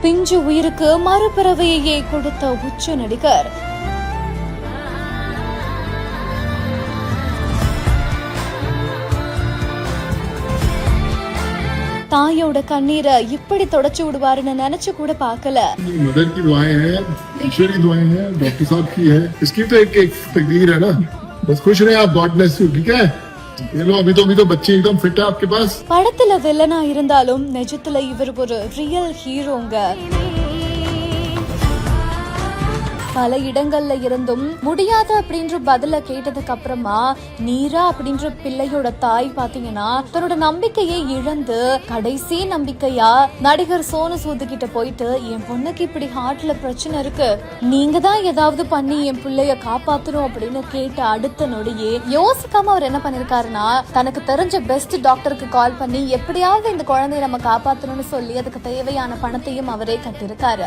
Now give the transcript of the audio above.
பிஞ்சு உயிருக்கு மறுபிறவையே கொடுத்த உச்ச நடிகர். தாயோட கண்ணீரை இப்படி தொடச்சு விடுவாருன்னு நினைச்சு கூட பார்க்கல. मदर की दुआएं हैं, ईश्वर की दुआएं हैं, डॉक्टर साहब की है, इसकी तो एक तकदीर है ना. बस खुश रहे आप, गॉड ब्लेस यू. ठीक है, ये लो अभी तो बच्चे एकदम फिट है आपके पास. படத்துல வில்லனா இருந்தாலும் நிஜத்துல இவர் ஒரு ரியல் ஹீரோங்க. பல இடங்கள்ல இருந்தும் முடியாத அப்படின்ற பதில கேட்டதுக்கு அப்புறமா நீரா அப்படின்ற பிள்ளையோட தாய் பாத்தீங்கன்னா தன்னோட நம்பிக்கையை இழந்து கடைசி நம்பிக்கையா நடிகர் சோனு சூது கிட்ட போயிட்டு, என் பொண்ணுக்கு இப்படி ஹார்ட்ல பிரச்சனை இருக்கு, நீங்க தான் ஏதாவது பண்ணி என் பிள்ளைய காப்பாத்தணும் அப்படின்னு கேட்ட அடுத்த நொடியே யோசிக்காம அவர் என்ன பண்ணிருக்காருன்னா, தனக்கு தெரிஞ்ச பெஸ்ட் டாக்டருக்கு கால் பண்ணி எப்படியாவது இந்த குழந்தைய நம்ம காப்பாத்தணும்னு சொல்லி அதுக்கு தேவையான பணத்தையும் அவரே கட்டிருக்காரு.